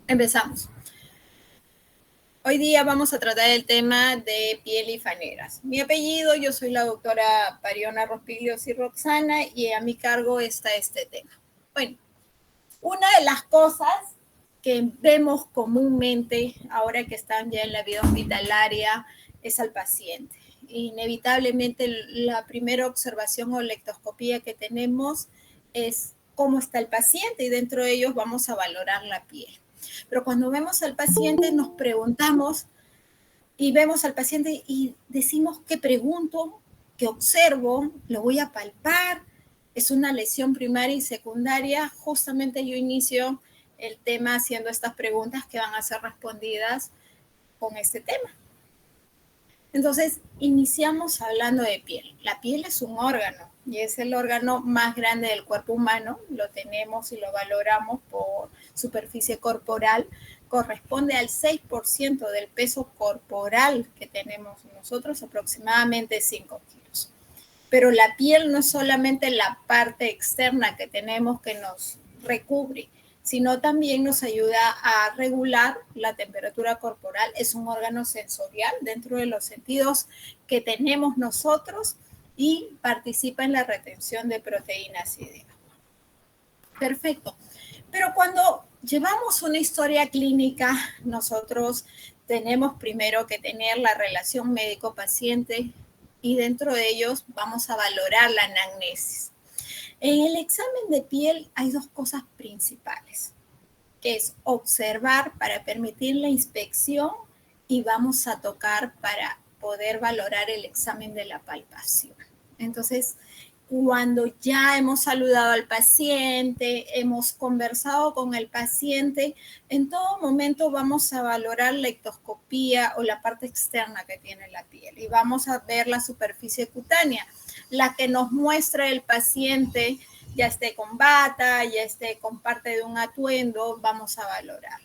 Empezamos. Hoy día vamos a tratar el tema de piel y faneras. Mi apellido, yo soy la doctora Pariona Rospiglios y Roxana y a mi cargo está este tema. Bueno, una de las cosas que vemos comúnmente ahora que están ya en la vida hospitalaria es al paciente. Inevitablemente la primera observación o lectoscopía que tenemos es cómo está el paciente y dentro de ellos vamos a valorar la piel. Pero cuando vemos al paciente nos preguntamos y vemos al paciente y decimos qué pregunto, qué observo, lo voy a palpar, es una lesión primaria y secundaria. Justamente yo inicio el tema haciendo estas preguntas que van a ser respondidas con este tema. Entonces, iniciamos hablando de piel. La piel es un órgano y es el órgano más grande del cuerpo humano. Lo tenemos y lo valoramos por superficie corporal. Corresponde al 6% del peso corporal que tenemos nosotros, aproximadamente 5 kilos. Pero la piel no es solamente la parte externa que tenemos que nos recubre, sino también nos ayuda a regular la temperatura corporal. Es un órgano sensorial dentro de los sentidos que tenemos nosotros y participa en la retención de proteínas y de agua. Perfecto. Pero cuando llevamos una historia clínica, nosotros tenemos primero que tener la relación médico-paciente y dentro de ellos vamos a valorar la anamnesis. En el examen de piel hay dos cosas principales, que es observar para permitir la inspección y vamos a tocar para poder valorar el examen de la palpación. Entonces, cuando ya hemos saludado al paciente, hemos conversado con el paciente, en todo momento vamos a valorar la ectoscopía o la parte externa que tiene la piel y vamos a ver la superficie cutánea, la que nos muestra el paciente, ya esté con bata, ya esté con parte de un atuendo, vamos a valorar.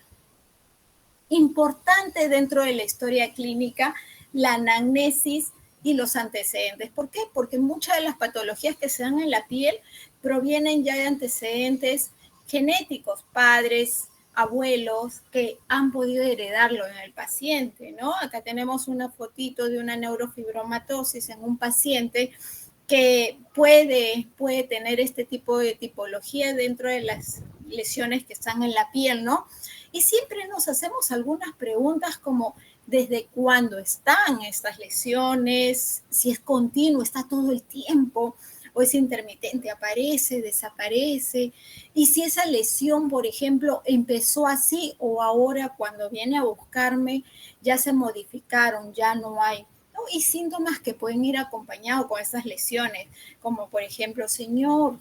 Importante dentro de la historia clínica, la anamnesis y los antecedentes. ¿Por qué? Porque muchas de las patologías que se dan en la piel provienen ya de antecedentes genéticos, padres, abuelos que han podido heredarlo en el paciente, ¿no? Acá tenemos una fotito de una neurofibromatosis en un paciente que puede tener este tipo de tipología dentro de las lesiones que están en la piel, ¿no? Y siempre nos hacemos algunas preguntas como desde cuándo están estas lesiones, si es continuo, está todo el tiempo, o es intermitente, aparece, desaparece, y si esa lesión, por ejemplo, empezó así o ahora cuando viene a buscarme ya se modificaron, ya no hay. ¿No? Y síntomas que pueden ir acompañados con esas lesiones, como por ejemplo, señor,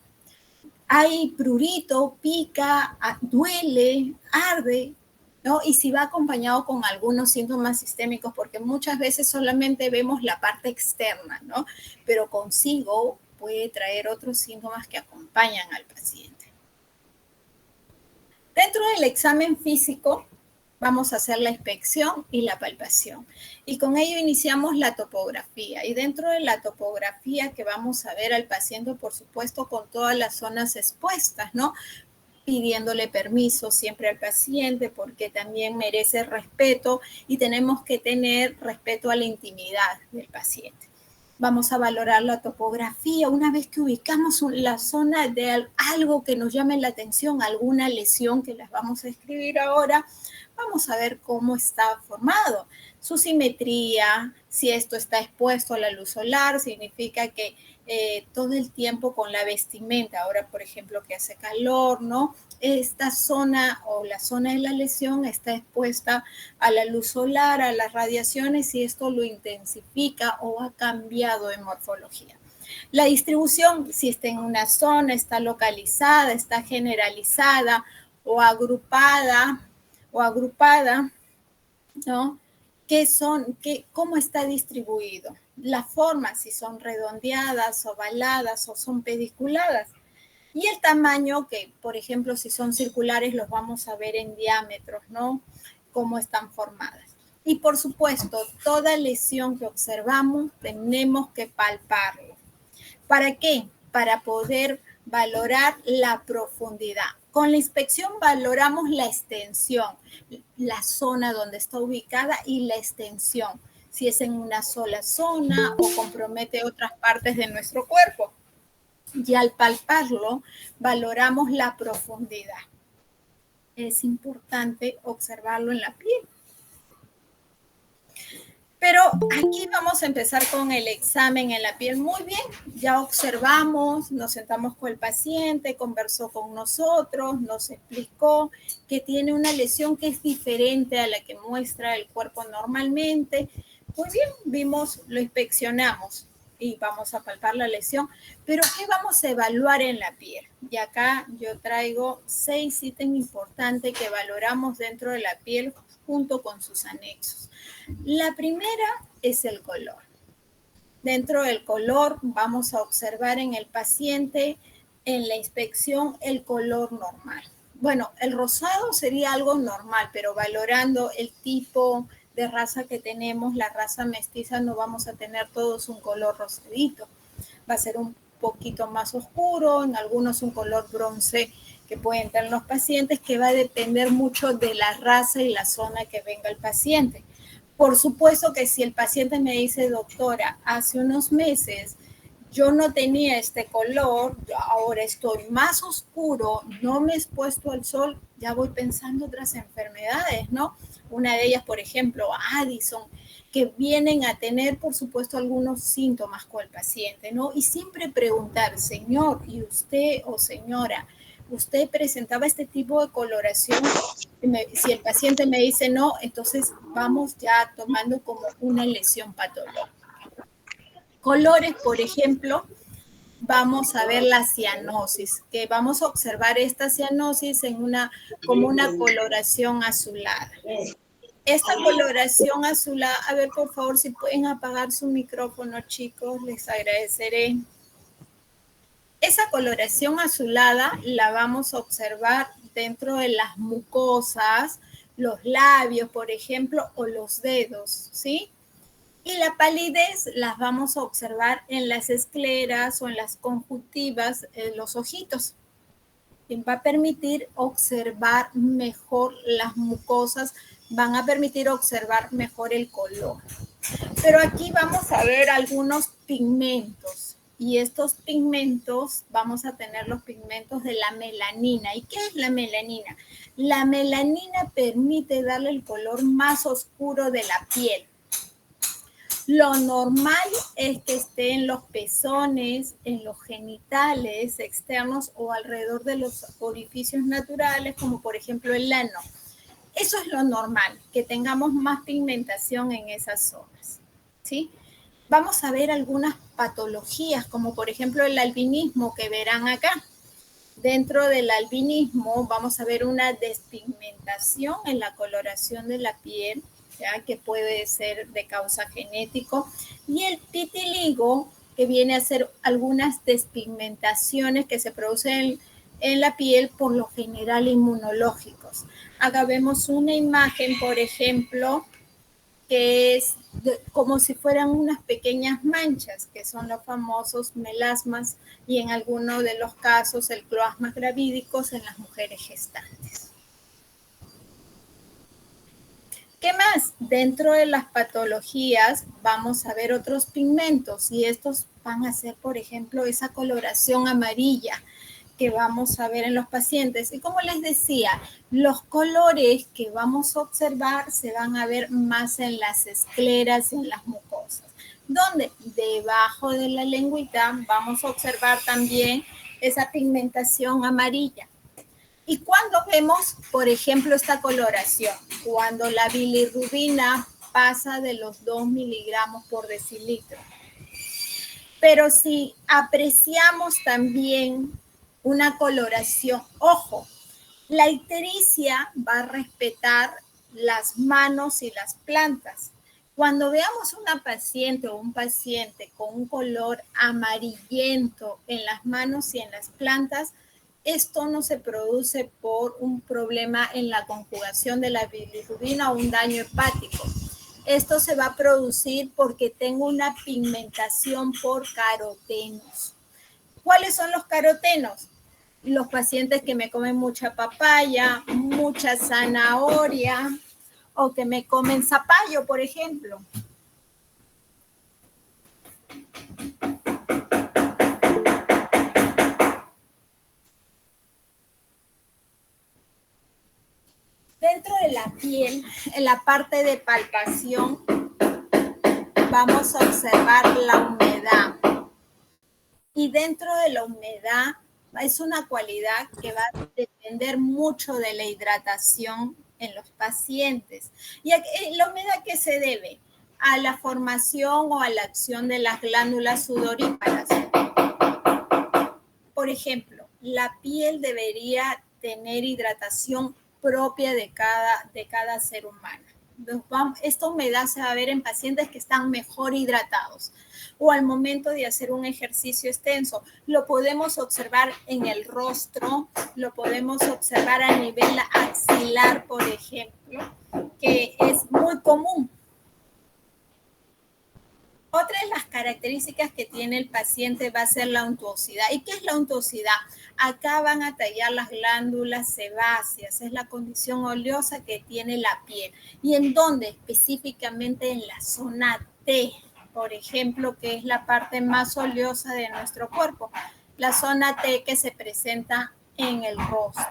hay prurito, pica, duele, arde, ¿no? Y si va acompañado con algunos síntomas sistémicos, porque muchas veces solamente vemos la parte externa, ¿no? Pero consigo puede traer otros síntomas que acompañan al paciente. Dentro del examen físico, vamos a hacer la inspección y la palpación. Y con ello iniciamos la topografía. Y dentro de la topografía que vamos a ver al paciente, por supuesto, con todas las zonas expuestas, ¿no? Pidiéndole permiso siempre al paciente porque también merece respeto y tenemos que tener respeto a la intimidad del paciente. Vamos a valorar la topografía. Una vez que ubicamos la zona de algo que nos llame la atención, alguna lesión que las vamos a escribir ahora, vamos a ver cómo está formado, su simetría, si esto está expuesto a la luz solar, significa que todo el tiempo con la vestimenta, ahora por ejemplo que hace calor, ¿no? Esta zona o la zona de la lesión está expuesta a la luz solar, a las radiaciones y esto lo intensifica o ha cambiado de morfología. La distribución, si está en una zona, está localizada, está generalizada o agrupada, ¿no? ¿Cómo está distribuido? La forma, si son redondeadas, ovaladas o son pediculadas. Y el tamaño, que por ejemplo, si son circulares, los vamos a ver en diámetros, ¿no? Cómo están formadas. Y por supuesto, toda lesión que observamos tenemos que palparlo. ¿Para qué? Para poder valorar la profundidad. Con la inspección valoramos la extensión, la zona donde está ubicada y la extensión, si es en una sola zona o compromete otras partes de nuestro cuerpo. Y al palparlo, valoramos la profundidad. Es importante observarlo en la piel. Pero aquí vamos a empezar con el examen en la piel. Muy bien, ya observamos, nos sentamos con el paciente, conversó con nosotros, nos explicó que tiene una lesión que es diferente a la que muestra el cuerpo normalmente. Muy bien, vimos, lo inspeccionamos y vamos a palpar la lesión. Pero ¿qué vamos a evaluar en la piel? Y acá yo traigo 6 ítems importantes que valoramos dentro de la piel junto con sus anexos. La primera es el color. Dentro del color vamos a observar en el paciente, en la inspección, el color normal. Bueno, el rosado sería algo normal, pero valorando el tipo de raza que tenemos, la raza mestiza, no vamos a tener todos un color rosadito. Va a ser un poquito más oscuro, en algunos un color bronce que pueden tener los pacientes, que va a depender mucho de la raza y la zona que venga el paciente. Por supuesto que si el paciente me dice, doctora, hace unos meses yo no tenía este color, ahora estoy más oscuro, no me he expuesto al sol, ya voy pensando otras enfermedades, ¿no? Una de ellas, por ejemplo, Addison, que vienen a tener, por supuesto, algunos síntomas con el paciente, ¿no? Y siempre preguntar, señor, ¿y usted o señora, usted presentaba este tipo de coloración? Si el paciente me dice no, entonces vamos ya tomando como una lesión patológica. Colores, por ejemplo, vamos a ver la cianosis, que vamos a observar esta cianosis como una coloración azulada. Esta coloración azulada, a ver, por favor, si pueden apagar su micrófono, chicos, les agradeceré. Esa coloración azulada la vamos a observar dentro de las mucosas, los labios, por ejemplo, o los dedos, ¿sí? Y la palidez las vamos a observar en las escleras o en las conjuntivas, en los ojitos. Va a permitir observar mejor las mucosas, van a permitir observar mejor el color. Pero aquí vamos a ver algunos pigmentos. Y estos pigmentos, vamos a tener los pigmentos de la melanina. ¿Y qué es la melanina? La melanina permite darle el color más oscuro de la piel. Lo normal es que esté en los pezones, en los genitales externos o alrededor de los orificios naturales, como por ejemplo el ano. Eso es lo normal, que tengamos más pigmentación en esas zonas, ¿sí? Vamos a ver algunas patologías, como por ejemplo el albinismo que verán acá. Dentro del albinismo vamos a ver una despigmentación en la coloración de la piel, ¿ya? Que puede ser de causa genético, y el vitiligo, que viene a ser algunas despigmentaciones que se producen en la piel, por lo general inmunológicos. Acá vemos una imagen, por ejemplo, que es como si fueran unas pequeñas manchas, que son los famosos melasmas, y en algunos de los casos el cloasma gravídicos en las mujeres gestantes. ¿Qué más? Dentro de las patologías vamos a ver otros pigmentos, y estos van a ser, por ejemplo, esa coloración amarilla que vamos a ver en los pacientes. Y como les decía, los colores que vamos a observar se van a ver más en las escleras y en las mucosas. ¿Dónde? Debajo de la lengüita vamos a observar también esa pigmentación amarilla. ¿Y cuándo vemos, por ejemplo, esta coloración? Cuando la bilirrubina pasa de los 2 miligramos por decilitro. Pero si apreciamos también una coloración, ojo, la ictericia va a respetar las manos y las plantas. Cuando veamos una paciente o un paciente con un color amarillento en las manos y en las plantas, esto no se produce por un problema en la conjugación de la bilirrubina o un daño hepático. Esto se va a producir porque tengo una pigmentación por carotenos. ¿Cuáles son los carotenos? los pacientes que me comen mucha papaya, mucha zanahoria o que me comen zapallo, por ejemplo. Dentro de la piel, en la parte de palpación, vamos a observar la humedad. Y dentro de la humedad es una cualidad que va a depender mucho de la hidratación en los pacientes. ¿Y la humedad qué se debe? A la formación o a la acción de las glándulas sudoríparas. Por ejemplo, la piel debería tener hidratación propia de cada ser humano. Esta humedad se va a ver en pacientes que están mejor hidratados o al momento de hacer un ejercicio extenso. Lo podemos observar en el rostro, lo podemos observar a nivel axilar, por ejemplo, que es muy común. Otra de las características que tiene el paciente va a ser la untuosidad. ¿Y qué es la untuosidad? Acá van a tallar las glándulas sebáceas, es la condición oleosa que tiene la piel. ¿Y en dónde? Específicamente en la zona T, por ejemplo, que es la parte más oleosa de nuestro cuerpo. La zona T que se presenta en el rostro.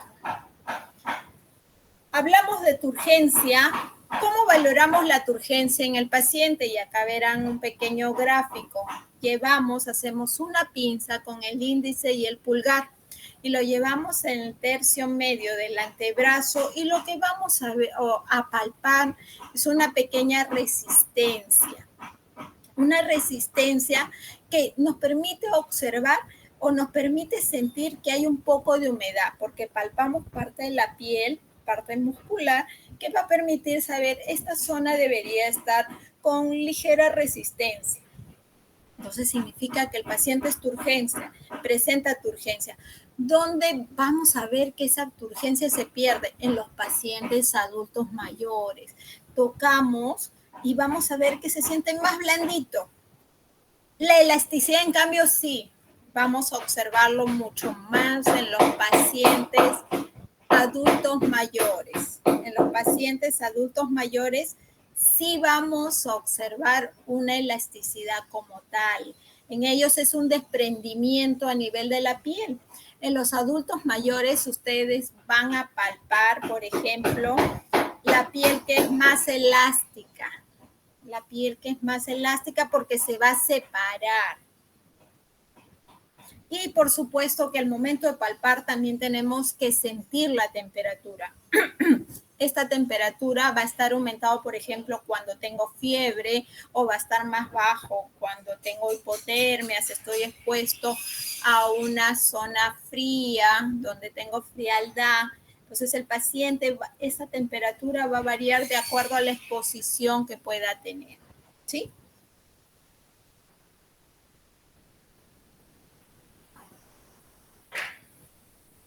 Hablamos de turgencia. ¿Cómo valoramos la turgencia en el paciente? Y acá verán un pequeño gráfico. Hacemos una pinza con el índice y el pulgar y lo llevamos en el tercio medio del antebrazo y lo que vamos a palpar es una pequeña resistencia. Una resistencia que nos permite observar o nos permite sentir que hay un poco de humedad porque palpamos parte de la piel, parte muscular, que va a permitir saber esta zona debería estar con ligera resistencia. Entonces significa que el paciente es turgencia, presenta turgencia. ¿Dónde vamos a ver que esa turgencia se pierde? En los pacientes adultos mayores. Tocamos y vamos a ver que se sienten más blanditos. La elasticidad, en cambio, sí. Vamos a observarlo mucho más en los pacientes adultos mayores. En los pacientes adultos mayores sí vamos a observar una elasticidad como tal. En ellos es un desprendimiento a nivel de la piel. En los adultos mayores ustedes van a palpar, por ejemplo, la piel que es más elástica. La piel que es más elástica porque se va a separar. Y por supuesto que al momento de palpar también tenemos que sentir la temperatura. Esta temperatura va a estar aumentado, por ejemplo, cuando tengo fiebre o va a estar más bajo cuando tengo hipotermia, si estoy expuesto a una zona fría, donde tengo frialdad. Entonces el paciente, esa temperatura va a variar de acuerdo a la exposición que pueda tener. ¿Sí?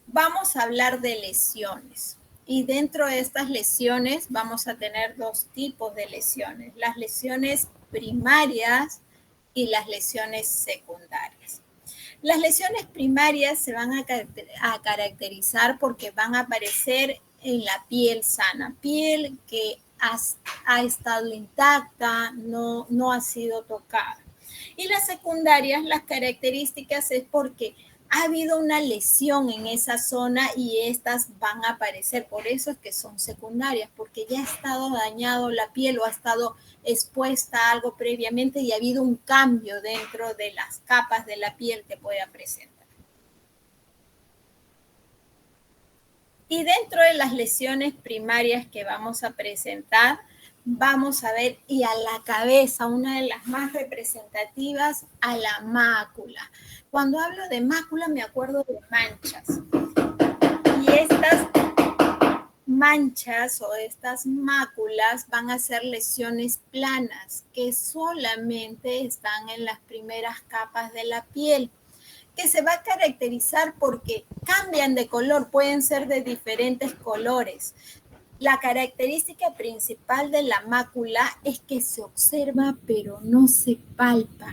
Vamos a hablar de lesiones. Y dentro de estas lesiones vamos a tener dos tipos de lesiones, las lesiones primarias y las lesiones secundarias. Las lesiones primarias se van a caracterizar porque van a aparecer en la piel sana, piel que ha estado intacta, no ha sido tocada. Y las secundarias, las características es porque ha habido una lesión en esa zona y estas van a aparecer. Por eso es que son secundarias, porque ya ha estado dañado la piel o ha estado expuesta a algo previamente y ha habido un cambio dentro de las capas de la piel que pueda presentar. Y dentro de las lesiones primarias que vamos a presentar, vamos a ver, y a la cabeza, una de las más representativas, a la mácula. Cuando hablo de mácula me acuerdo de manchas. Y estas manchas o estas máculas van a ser lesiones planas que solamente están en las primeras capas de la piel, que se va a caracterizar porque cambian de color, pueden ser de diferentes colores. La característica principal de la mácula es que se observa pero no se palpa.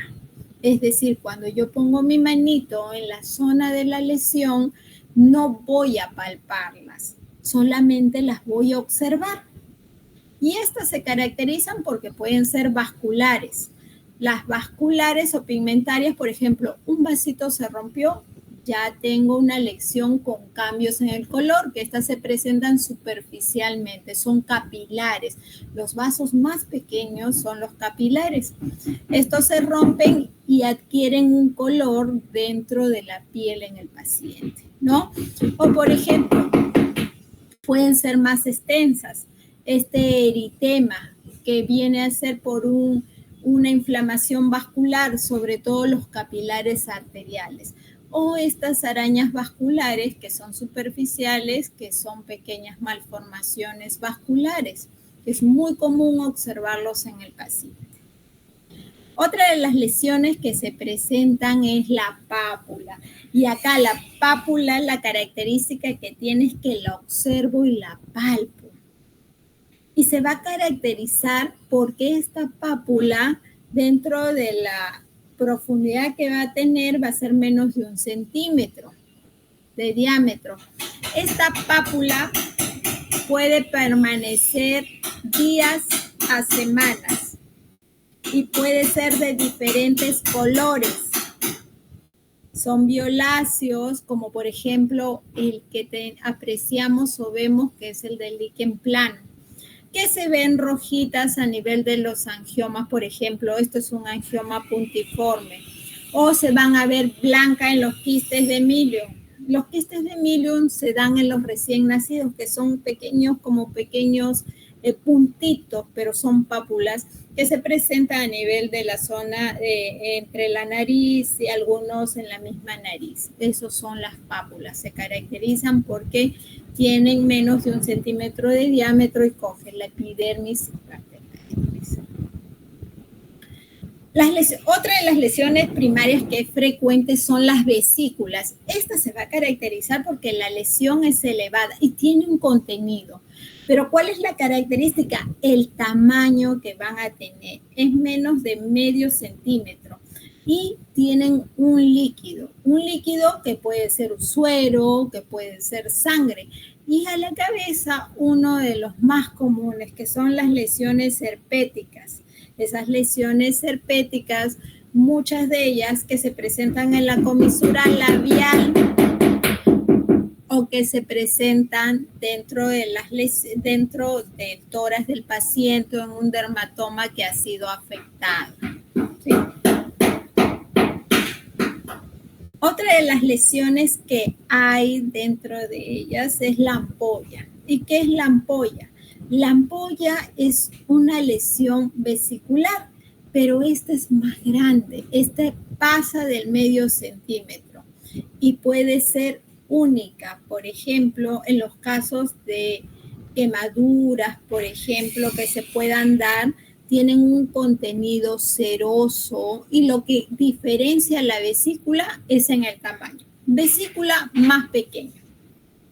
Es decir, cuando yo pongo mi manito en la zona de la lesión, no voy a palparlas, solamente las voy a observar. Y estas se caracterizan porque pueden ser vasculares. Las vasculares o pigmentarias, por ejemplo, un vasito se rompió, ya tengo una lesión con cambios en el color, que estas se presentan superficialmente, son capilares. Los vasos más pequeños son los capilares. Estos se rompen y adquieren un color dentro de la piel en el paciente, ¿no? O por ejemplo, pueden ser más extensas. Este eritema que viene a ser por una inflamación vascular, sobre todo los capilares arteriales, o estas arañas vasculares que son superficiales, que son pequeñas malformaciones vasculares. Es muy común observarlos en el paciente. Otra de las lesiones que se presentan es la pápula. Y acá la pápula, la característica que tiene es que la observo y la palpo. Y se va a caracterizar porque esta pápula, dentro de la profundidad que va a tener, va a ser menos de 1 centímetro de diámetro. Esta pápula puede permanecer días a semanas y puede ser de diferentes colores. Son violáceos, como por ejemplo el que apreciamos o vemos, que es el del líquen plano, que se ven rojitas a nivel de los angiomas, por ejemplo, esto es un angioma puntiforme, o se van a ver blanca en los quistes de Milium. Los quistes de Milium se dan en los recién nacidos, que son pequeños, como pequeños puntitos, pero son pápulas que se presentan a nivel de la zona entre la nariz y algunos en la misma nariz. Esos son las pápulas. Se caracterizan porque tienen menos de 1 centímetro de diámetro y cogen la epidermis. Otra de las lesiones primarias que es frecuente son las vesículas. Esta se va a caracterizar porque la lesión es elevada y tiene un contenido. Pero ¿cuál es la característica? El tamaño que van a tener es menos de medio centímetro y tienen un líquido que puede ser suero, que puede ser sangre. Y a la cabeza, uno de los más comunes, que son las lesiones herpéticas. Esas lesiones herpéticas, muchas de ellas que se presentan en la comisura labial o que se presentan dentro del tórax del paciente o en un dermatoma que ha sido afectado. ¿Sí? Otra de las lesiones que hay dentro de ellas es la ampolla. ¿Y qué es la ampolla? La ampolla es una lesión vesicular, pero esta es más grande. Esta pasa del medio centímetro y puede ser única. Por ejemplo, en los casos de quemaduras, por ejemplo, que se puedan dar, tienen un contenido ceroso y lo que diferencia la vesícula es en el tamaño. Vesícula más pequeña,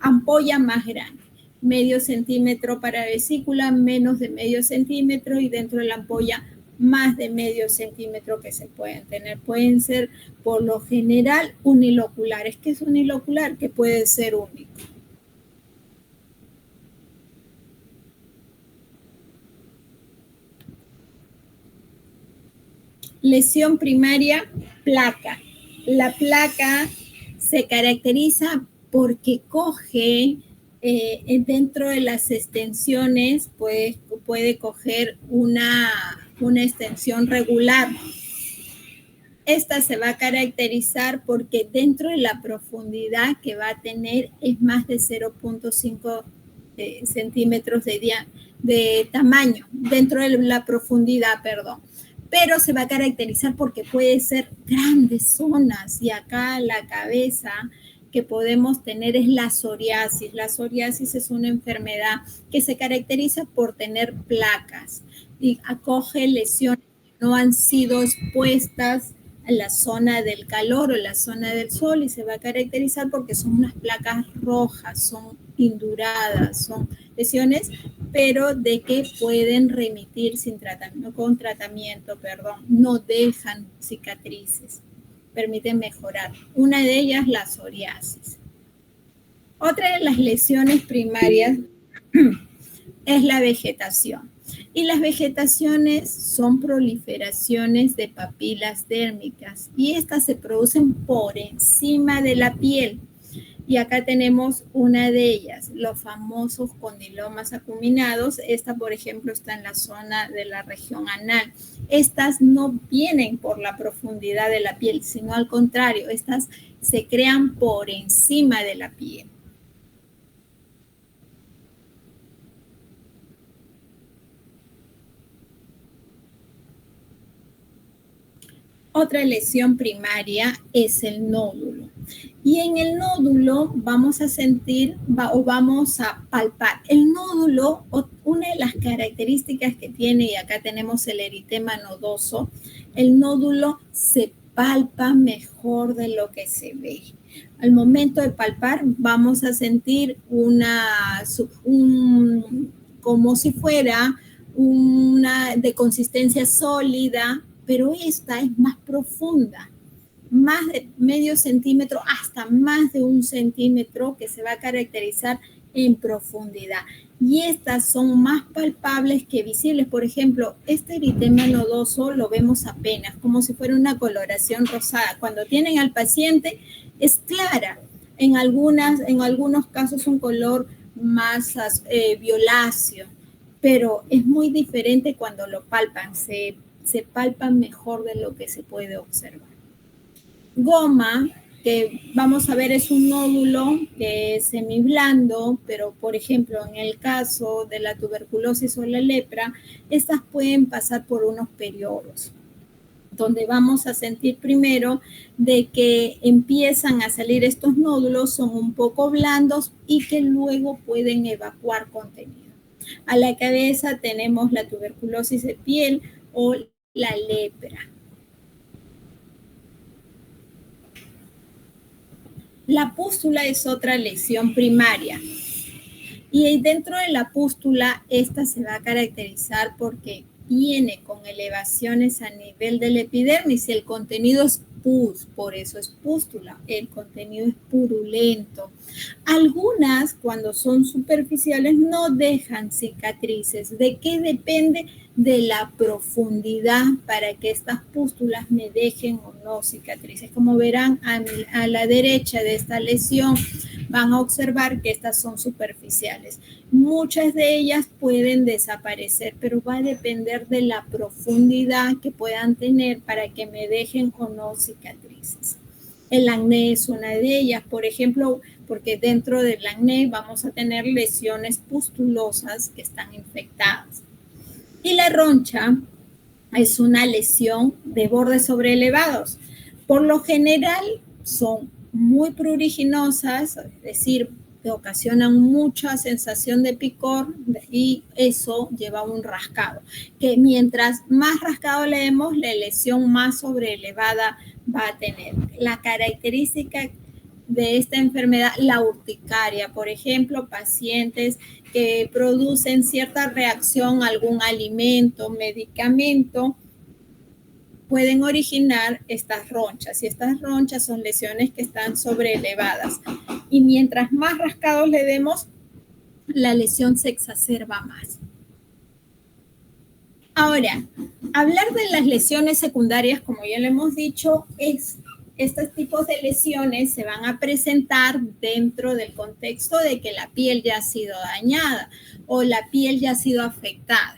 ampolla más grande. Medio centímetro para vesícula, menos de medio centímetro y dentro de la ampolla más de medio centímetro que se pueden tener. Pueden ser por lo general uniloculares. ¿Qué es unilocular? Que puede ser único. Lesión primaria, placa. La placa se caracteriza porque coge dentro de las extensiones, pues, puede coger una extensión regular. Esta se va a caracterizar porque dentro de la profundidad que va a tener es más de 0.5 centímetros de tamaño, dentro de la profundidad, perdón. Pero se va a caracterizar porque puede ser grandes zonas y acá la cabeza que podemos tener es la psoriasis. La psoriasis es una enfermedad que se caracteriza por tener placas y acoge lesiones que no han sido expuestas en la zona del calor o la zona del sol y se va a caracterizar porque son unas placas rojas, son induradas, son lesiones, pero de que pueden remitir con tratamiento, no dejan cicatrices, permiten mejorar. Una de ellas, la psoriasis. Otra de las lesiones primarias es la vegetación. Y las vegetaciones son proliferaciones de papilas dérmicas y estas se producen por encima de la piel. Y acá tenemos una de ellas, los famosos condilomas acuminados. Esta, por ejemplo, está en la zona de la región anal. Estas no vienen por la profundidad de la piel, sino al contrario, estas se crean por encima de la piel. Otra lesión primaria es el nódulo. Y en el nódulo vamos a sentir o vamos a palpar. El nódulo, una de las características que tiene, y acá tenemos el eritema nodoso, el nódulo se palpa mejor de lo que se ve. Al momento de palpar vamos a sentir como si fuera una de consistencia sólida, pero esta es más profunda, más de medio centímetro hasta más de 1 centímetro, que se va a caracterizar en profundidad. Y estas son más palpables que visibles. Por ejemplo, este eritema nodoso lo vemos apenas, como si fuera una coloración rosada. Cuando tienen al paciente es clara. En algunos casos un color más violáceo, pero es muy diferente cuando lo palpan. Se palpan mejor de lo que se puede observar. Goma, que vamos a ver es un nódulo que es semiblando, pero por ejemplo en el caso de la tuberculosis o la lepra, estas pueden pasar por unos periodos, donde vamos a sentir primero de que empiezan a salir estos nódulos, son un poco blandos y que luego pueden evacuar contenido. A la cabeza tenemos la tuberculosis de piel o la lepra. La pústula es otra lesión primaria. Y dentro de la pústula, esta se va a caracterizar porque viene con elevaciones a nivel del epidermis y el contenido es pus, por eso es pústula, el contenido es purulento. Algunas, cuando son superficiales, no dejan cicatrices. ¿De qué depende? De la profundidad para que estas pústulas me dejen o no cicatrices. Como verán a la derecha de esta lesión, van a observar que estas son superficiales. Muchas de ellas pueden desaparecer, pero va a depender de la profundidad que puedan tener para que me dejen o no cicatrices. El acné es una de ellas, por ejemplo, porque dentro del acné vamos a tener lesiones pustulosas que están infectadas. Y la roncha es una lesión de bordes sobreelevados. Por lo general son muy pruriginosas, es decir, que ocasionan mucha sensación de picor y eso lleva a un rascado, que mientras más rascado le demos, la lesión más sobreelevada va a tener. La característica de esta enfermedad, la urticaria, por ejemplo, pacientes que producen cierta reacción a algún alimento, medicamento, pueden originar estas ronchas. Y estas ronchas son lesiones que están sobreelevadas. Y mientras más rascados le demos, la lesión se exacerba más. Ahora, hablar de las lesiones secundarias, como ya le hemos dicho, estos tipos de lesiones se van a presentar dentro del contexto de que la piel ya ha sido dañada o la piel ya ha sido afectada.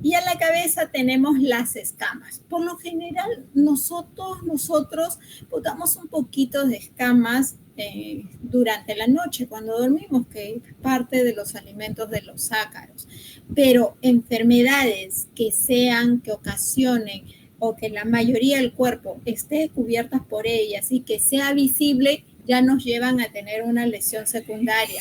Y a la cabeza tenemos las escamas. Por lo general, nosotros botamos un poquito de escamas durante la noche cuando dormimos, que es parte de los alimentos de los ácaros. Pero enfermedades que ocasionen o que la mayoría del cuerpo esté cubiertas por ellas y que sea visible, ya nos llevan a tener una lesión secundaria.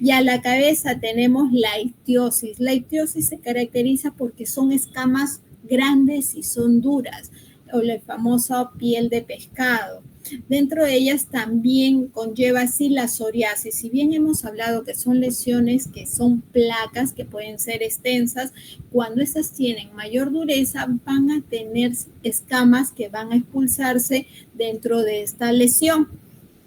Y a la cabeza tenemos la ictiosis. La ictiosis se caracteriza porque son escamas grandes y son duras, o la famosa piel de pescado. Dentro de ellas también conlleva así la psoriasis. Si bien hemos hablado que son lesiones que son placas que pueden ser extensas, cuando esas tienen mayor dureza van a tener escamas que van a expulsarse dentro de esta lesión.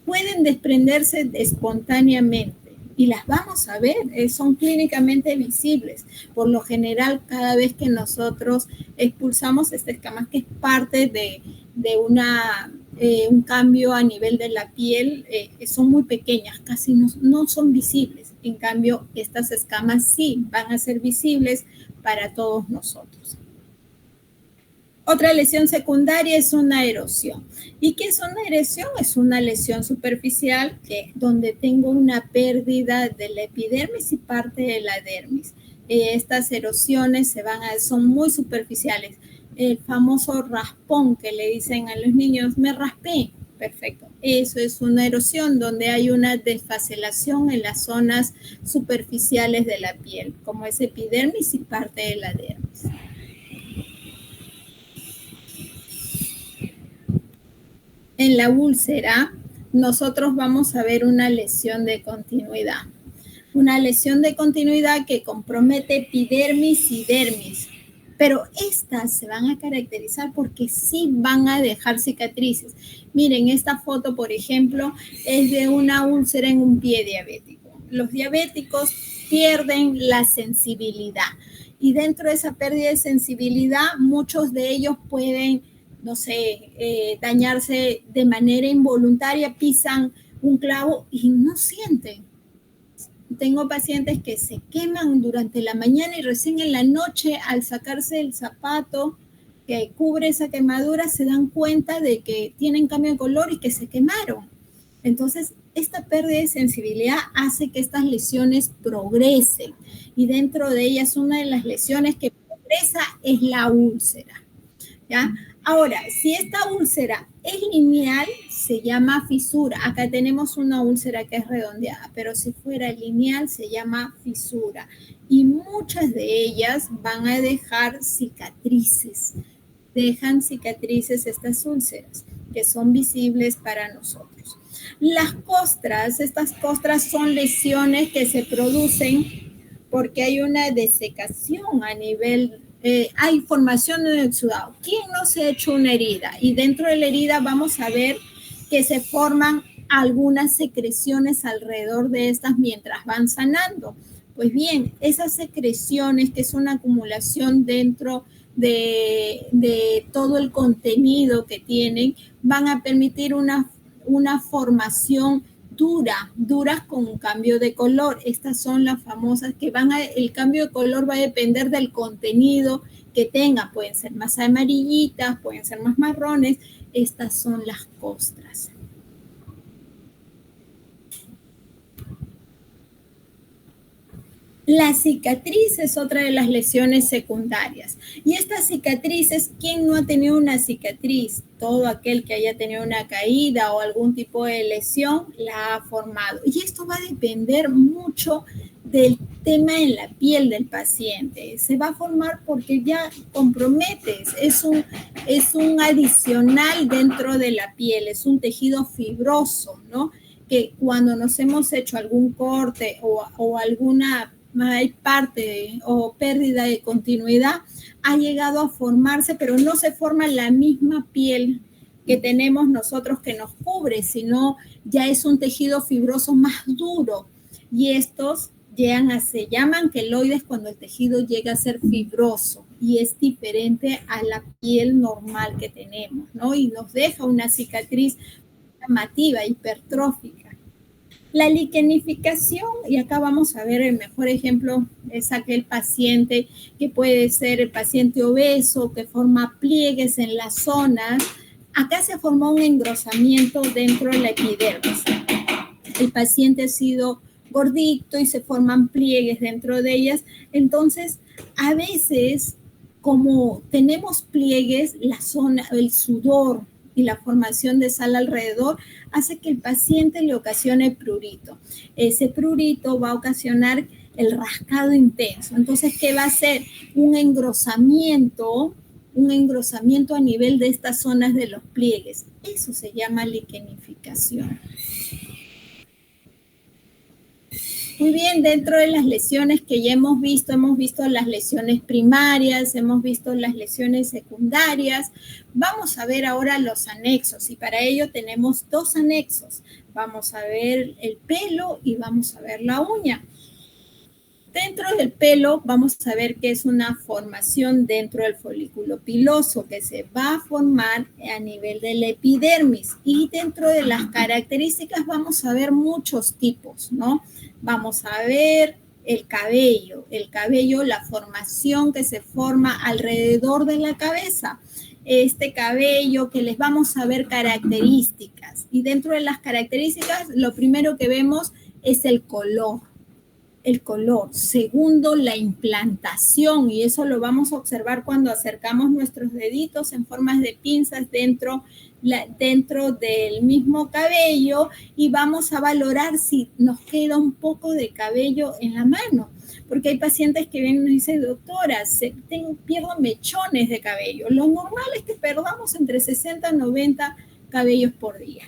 pueden desprenderse espontáneamente y las vamos a ver, son clínicamente visibles. Por lo general, cada vez que nosotros expulsamos esta escama, que es parte de un cambio a nivel de la piel, son muy pequeñas, casi no son visibles. En cambio, estas escamas sí van a ser visibles para todos nosotros. Otra lesión secundaria es una erosión. ¿Y qué es una erosión? Es una lesión superficial donde tengo una pérdida de la epidermis y parte de la dermis. Estas erosiones son muy superficiales. El famoso raspón que le dicen a los niños, me raspé. Perfecto. Eso es una erosión donde hay una desfacelación en las zonas superficiales de la piel, como es epidermis y parte de la dermis. En la úlcera, nosotros vamos a ver una lesión de continuidad. Una lesión de continuidad que compromete epidermis y dermis. Pero estas se van a caracterizar porque sí van a dejar cicatrices. Miren, esta foto, por ejemplo, es de una úlcera en un pie diabético. Los diabéticos pierden la sensibilidad. Y dentro de esa pérdida de sensibilidad, muchos de ellos pueden, no sé, dañarse de manera involuntaria, pisan un clavo y no sienten. Tengo pacientes que se queman durante la mañana y recién en la noche, al sacarse el zapato que cubre esa quemadura, se dan cuenta de que tienen cambio de color y que se quemaron. Entonces, esta pérdida de sensibilidad hace que estas lesiones progresen. Y dentro de ellas, una de las lesiones que progresa es la úlcera. ¿Ya? Ahora, si esta úlcera es lineal, se llama fisura. Acá tenemos una úlcera que es redondeada, pero si fuera lineal, se llama fisura. Y muchas de ellas van a dejar cicatrices. Dejan cicatrices estas úlceras, que son visibles para nosotros. Las costras, estas costras son lesiones que se producen porque hay una desecación a nivel hay formación en el exudado. ¿Quién no se ha hecho una herida? Y dentro de la herida vamos a ver que se forman algunas secreciones alrededor de estas mientras van sanando. Pues bien, esas secreciones, que es una acumulación dentro de todo el contenido que tienen, van a permitir una formación duras con un cambio de color. Estas son las famosas que el cambio de color va a depender del contenido que tenga. Pueden ser más amarillitas, pueden ser más marrones. Estas son las costras. La cicatriz es otra de las lesiones secundarias. Y estas cicatrices, ¿quién no ha tenido una cicatriz? Todo aquel que haya tenido una caída o algún tipo de lesión la ha formado. Y esto va a depender mucho del tema en la piel del paciente. Se va a formar porque ya comprometes. Es un adicional dentro de la piel, es un tejido fibroso, ¿no? Que cuando nos hemos hecho algún corte o alguna hay parte o pérdida de continuidad, ha llegado a formarse, pero no se forma la misma piel que tenemos nosotros que nos cubre, sino ya es un tejido fibroso más duro. Y estos se llaman queloides cuando el tejido llega a ser fibroso y es diferente a la piel normal que tenemos, ¿no? Y nos deja una cicatriz llamativa, hipertrófica. La liquenificación, y acá vamos a ver el mejor ejemplo, es aquel paciente que puede ser el paciente obeso, que forma pliegues en las zonas. Acá se formó un engrosamiento dentro de la epidermis. El paciente ha sido gordito y se forman pliegues dentro de ellas. Entonces, a veces, como tenemos pliegues, la zona, el sudor y la formación de sal alrededor hace que el paciente le ocasione prurito. Ese prurito va a ocasionar el rascado intenso. Entonces, ¿qué va a hacer? Un engrosamiento a nivel de estas zonas de los pliegues. Eso se llama liquenificación. Muy bien, dentro de las lesiones que ya hemos visto las lesiones primarias, hemos visto las lesiones secundarias. Vamos a ver ahora los anexos y para ello tenemos dos anexos. Vamos a ver el pelo y vamos a ver la uña. Dentro del pelo vamos a ver que es una formación dentro del folículo piloso que se va a formar a nivel de la epidermis, y dentro de las características vamos a ver muchos tipos, ¿no? Vamos a ver el cabello, la formación que se forma alrededor de la cabeza. Este cabello que les vamos a ver características, y dentro de las características lo primero que vemos es el color. Segundo, la implantación, y eso lo vamos a observar cuando acercamos nuestros deditos en formas de pinzas dentro del mismo cabello, y vamos a valorar si nos queda un poco de cabello en la mano, porque hay pacientes que vienen y nos dicen, doctora, pierdo mechones de cabello. Lo normal es que perdamos entre 60 y 90 cabellos por día.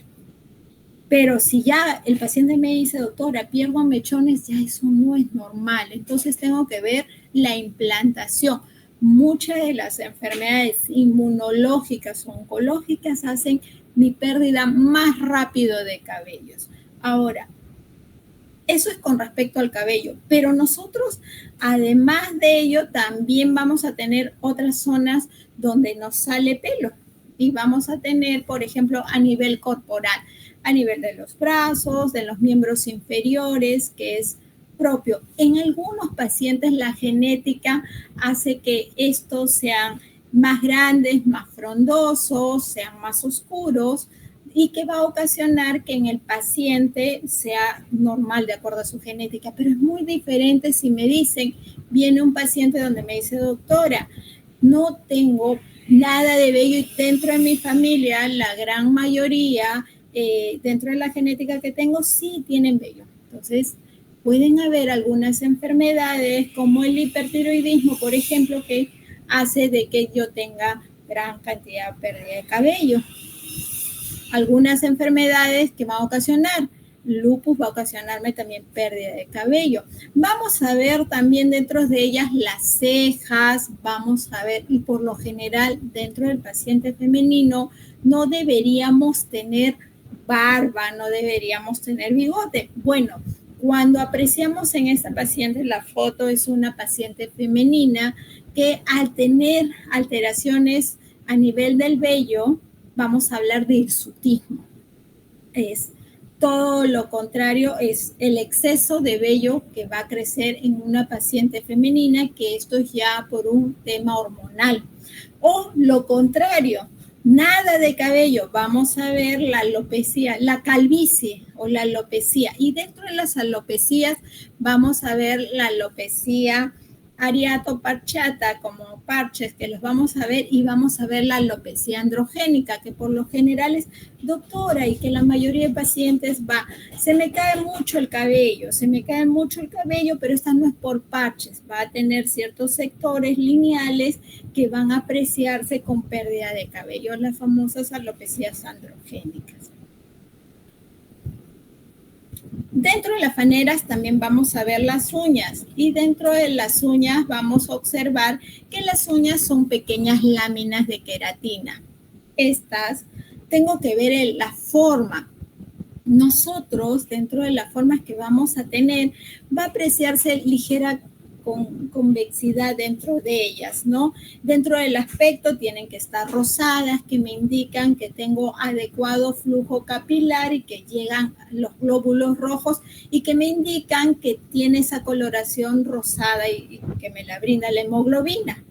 Pero si ya el paciente me dice, doctora, pierdo mechones, ya eso no es normal. Entonces tengo que ver la implantación. Muchas de las enfermedades inmunológicas o oncológicas hacen mi pérdida más rápido de cabellos. Ahora, eso es con respecto al cabello, pero nosotros, además de ello, también vamos a tener otras zonas donde nos sale pelo. Y vamos a tener, por ejemplo, a nivel corporal, a nivel de los brazos, de los miembros inferiores, que es propio. En algunos pacientes la genética hace que estos sean más grandes, más frondosos, sean más oscuros, y que va a ocasionar que en el paciente sea normal de acuerdo a su genética. Pero es muy diferente si me dicen, viene un paciente donde me dice, doctora, no tengo nada de vello, y dentro de mi familia la gran mayoría, dentro de la genética que tengo, sí tienen vello. Entonces, pueden haber algunas enfermedades como el hipertiroidismo, por ejemplo, que hace de que yo tenga gran cantidad de pérdida de cabello. Algunas enfermedades que van a ocasionar, lupus va a ocasionarme también pérdida de cabello. Vamos a ver también dentro de ellas las cejas, vamos a ver, y por lo general dentro del paciente femenino no deberíamos tener barba, no deberíamos tener bigote. Bueno, cuando apreciamos en esta paciente, la foto es una paciente femenina que al tener alteraciones a nivel del vello, vamos a hablar de hirsutismo. Es todo lo contrario, es el exceso de vello que va a crecer en una paciente femenina, que esto es ya por un tema hormonal. O lo contrario, nada de cabello, vamos a ver la alopecia, la calvicie o la alopecia. Y dentro de las alopecias vamos a ver la alopecia areata como parches, que los vamos a ver, y vamos a ver la alopecia androgénica, que por lo general es, doctora, y que la mayoría de pacientes se me cae mucho el cabello, pero esta no es por parches, va a tener ciertos sectores lineales que van a apreciarse con pérdida de cabello, las famosas alopecias androgénicas. Dentro de las faneras también vamos a ver las uñas, y dentro de las uñas vamos a observar que las uñas son pequeñas láminas de queratina. Estas tengo que ver la forma. Nosotros, dentro de las formas que vamos a tener, va a apreciarse ligera convexidad dentro de ellas, ¿no? Dentro del aspecto tienen que estar rosadas, que me indican que tengo adecuado flujo capilar y que llegan los glóbulos rojos, y que me indican que tiene esa coloración rosada y que me la brinda la hemoglobina.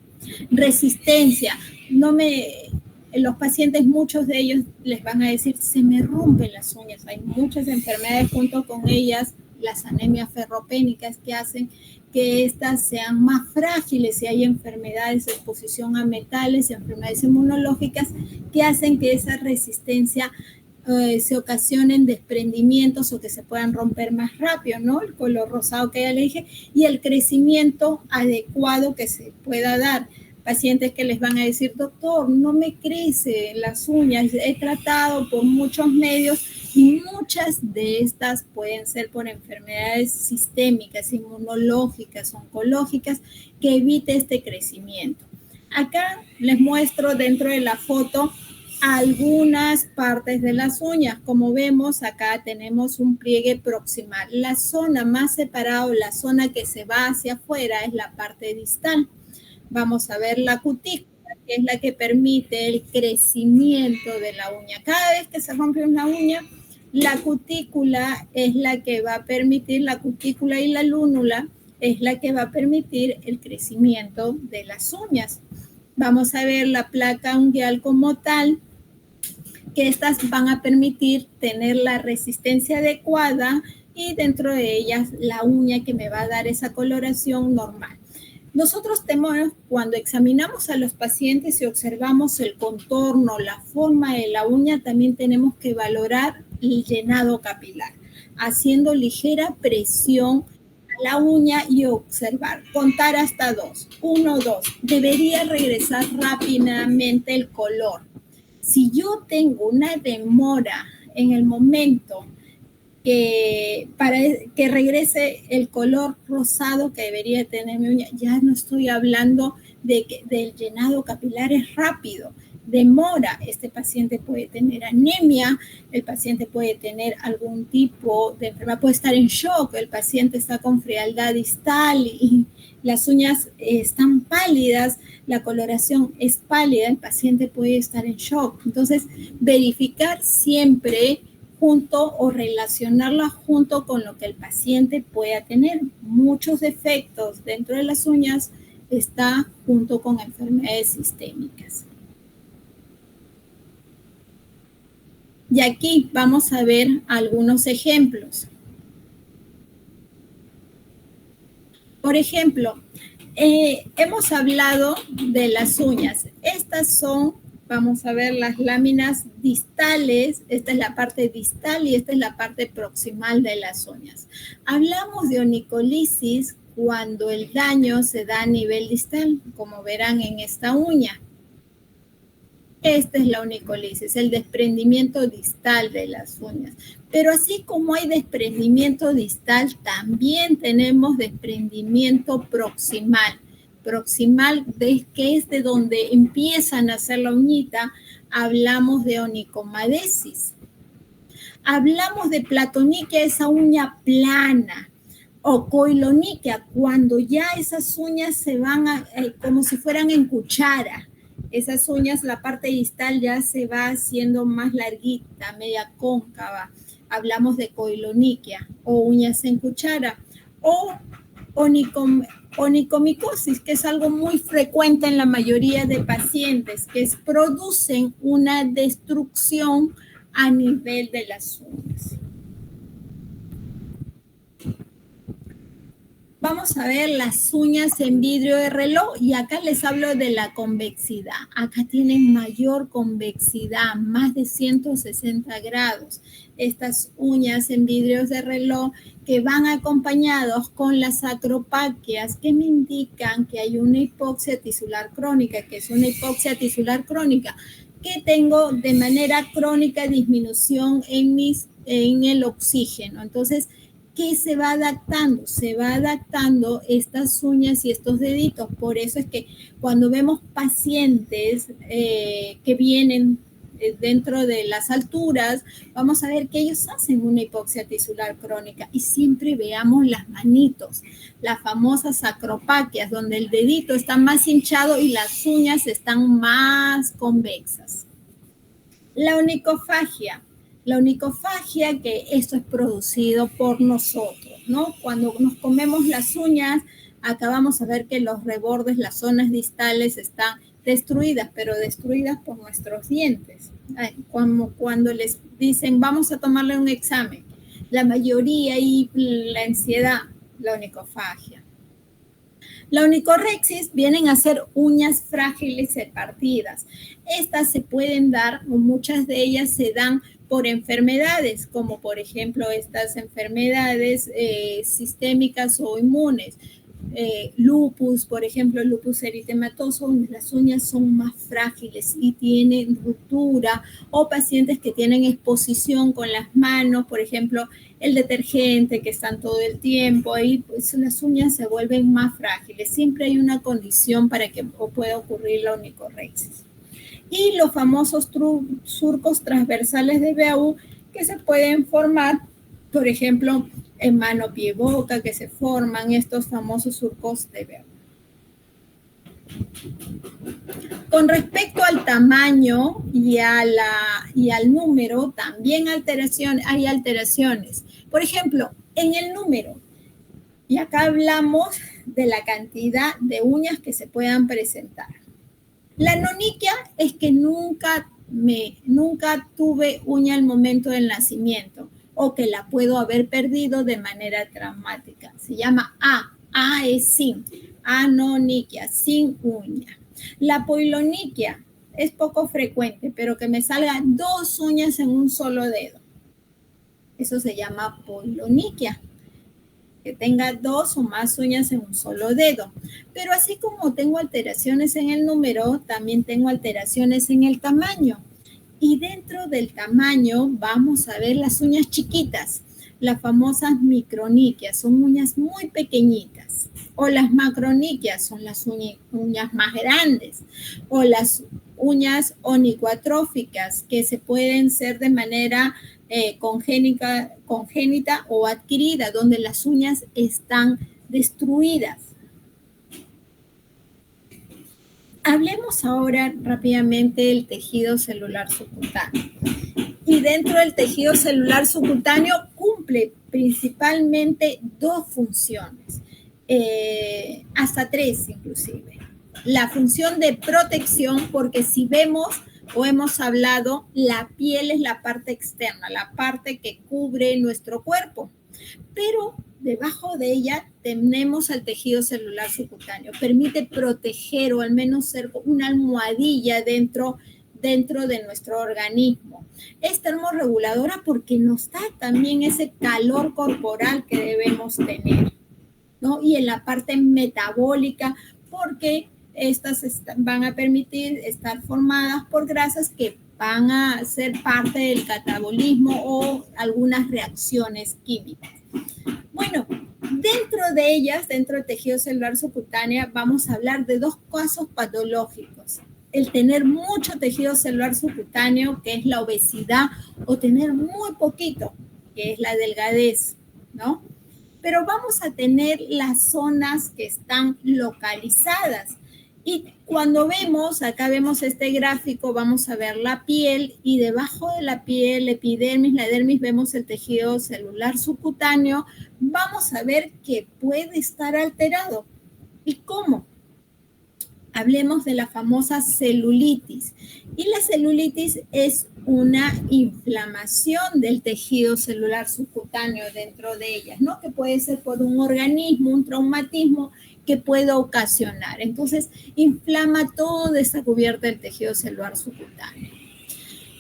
Resistencia, los pacientes, muchos de ellos les van a decir, se me rompen las uñas. Hay muchas enfermedades junto con ellas, las anemias ferropénicas, que hacen que estas sean más frágiles, y hay enfermedades de exposición a metales, enfermedades inmunológicas que hacen que esa resistencia se ocasionen desprendimientos o que se puedan romper más rápido, ¿no? El color rosado que ya le dije, y el crecimiento adecuado que se pueda dar. Pacientes que les van a decir, doctor, no me crecen las uñas, he tratado por muchos medios Y muchas de estas pueden ser por enfermedades sistémicas, inmunológicas, oncológicas, que evite este crecimiento. Acá les muestro dentro de la foto algunas partes de las uñas. Como vemos, acá tenemos un pliegue proximal. La zona más separada, o la zona que se va hacia afuera, es la parte distal. Vamos a ver la cutícula, que es la que permite el crecimiento de la uña. Cada vez que se rompe una uña, la cutícula es la que va a permitir, la cutícula y la lúnula es la que va a permitir el crecimiento de las uñas. Vamos a ver la placa unguial como tal, que estas van a permitir tener la resistencia adecuada y dentro de ellas la uña que me va a dar esa coloración normal. Nosotros tenemos, cuando examinamos a los pacientes y observamos el contorno, la forma de la uña, también tenemos que valorar el llenado capilar, haciendo ligera presión a la uña y observar, contar hasta 2, 1, 2. Debería regresar rápidamente el color. Si yo tengo una demora en el momento para que regrese el color rosado que debería tener mi uña, ya no estoy hablando del llenado capilar es rápido, demora. Este paciente puede tener anemia, el paciente puede tener algún tipo de enfermedad, puede estar en shock, el paciente está con frialdad distal y las uñas están pálidas, la coloración es pálida, el paciente puede estar en shock. Entonces, verificar siempre junto o relacionarla junto con lo que el paciente pueda tener. Muchos defectos dentro de las uñas está junto con enfermedades sistémicas. Y aquí vamos a ver algunos ejemplos. Por ejemplo, hemos hablado de las uñas. Estas son, vamos a ver, las láminas distales. Esta es la parte distal y esta es la parte proximal de las uñas. Hablamos de onicolisis cuando el daño se da a nivel distal, como verán en esta uña. Esta es la onicolisis, el desprendimiento distal de las uñas. Pero así como hay desprendimiento distal, también tenemos desprendimiento proximal. Proximal, que es de donde empiezan a hacer la uñita, hablamos de onicomadesis. Hablamos de platoniquia, esa uña plana, o coiloniquia, cuando ya esas uñas se van como si fueran en cuchara. Esas uñas, la parte distal ya se va haciendo más larguita, media cóncava. Hablamos de coiloniquia o uñas en cuchara. O onicomicosis, que es algo muy frecuente en la mayoría de pacientes, que producen una destrucción a nivel de las uñas. Vamos a ver las uñas en vidrio de reloj y acá les hablo de la convexidad. Acá tienen mayor convexidad, más de 160 grados. Estas uñas en vidrios de reloj que van acompañados con las acropaquias que me indican que hay una hipoxia tisular crónica, que es una hipoxia tisular crónica, que tengo de manera crónica disminución en el oxígeno. Entonces, ¿qué se va adaptando? Se va adaptando estas uñas y estos deditos. Por eso es que cuando vemos pacientes que vienen dentro de las alturas, vamos a ver que ellos hacen una hipoxia tisular crónica y siempre veamos las manitos, las famosas acropaquias, donde el dedito está más hinchado y las uñas están más convexas. La onicofagia. La onicofagia, que esto es producido por nosotros, ¿no? Cuando nos comemos las uñas, acá vamos a ver que los rebordes, las zonas distales están destruidas, pero destruidas por nuestros dientes. Como cuando les dicen, vamos a tomarle un examen, la mayoría y la ansiedad, la onicofagia. La onicorexis vienen a ser uñas frágiles y partidas. Estas se pueden dar, o muchas de ellas se dan por enfermedades, como por ejemplo estas enfermedades sistémicas o inmunes. lupus, por ejemplo, el lupus eritematoso, donde las uñas son más frágiles y tienen ruptura, o pacientes que tienen exposición con las manos, por ejemplo, el detergente que están todo el tiempo, ahí pues las uñas se vuelven más frágiles. Siempre hay una condición para que pueda ocurrir la onychorrhexis. Y los famosos surcos transversales de BAU que se pueden formar, por ejemplo, en mano, pie, boca, que se forman estos famosos surcos de BAU. Con respecto al tamaño y al número, también hay alteraciones. Por ejemplo, en el número, y acá hablamos de la cantidad de uñas que se puedan presentar. La anonychia es que nunca tuve uña al momento del nacimiento o que la puedo haber perdido de manera traumática. Se llama A. A es sin. Anonychia, sin uña. La poilonychia es poco frecuente, pero que me salgan 2 uñas en un solo dedo. Eso se llama poilonychia. Que tenga 2 o más uñas en un solo dedo. Pero así como tengo alteraciones en el número, también tengo alteraciones en el tamaño. Y dentro del tamaño vamos a ver las uñas chiquitas, las famosas microniquias, son uñas muy pequeñitas. O las macroniquias, son las uñas más grandes. O las uñas onicoatróficas, que se pueden ser de manera congénita o adquirida, donde las uñas están destruidas. Hablemos ahora rápidamente del tejido celular subcutáneo. Y dentro del tejido celular subcutáneo cumple principalmente 2 funciones, hasta 3 inclusive. La función de protección, porque si vemos o hemos hablado, la piel es la parte externa, la parte que cubre nuestro cuerpo, pero debajo de ella tenemos al tejido celular subcutáneo. Permite proteger o al menos ser una almohadilla dentro de nuestro organismo. Es termorreguladora porque nos da también ese calor corporal que debemos tener, ¿no? Y en la parte metabólica, porque estas van a permitir estar formadas por grasas que van a ser parte del catabolismo o algunas reacciones químicas. Bueno, dentro de ellas, dentro del tejido celular subcutáneo, vamos a hablar de 2 casos patológicos. El tener mucho tejido celular subcutáneo, que es la obesidad, o tener muy poquito, que es la delgadez, ¿no? Pero vamos a tener las zonas que están localizadas. Y cuando vemos, acá vemos este gráfico, vamos a ver la piel y debajo de la piel, la epidermis, la dermis, vemos el tejido celular subcutáneo. Vamos a ver que puede estar alterado. ¿Y cómo? Hablemos de la famosa celulitis. Y la celulitis es una inflamación del tejido celular subcutáneo dentro de ellas, ¿no? Que puede ser por un organismo, un traumatismo que pueda ocasionar. Entonces, inflama toda esta cubierta del tejido celular subcutáneo.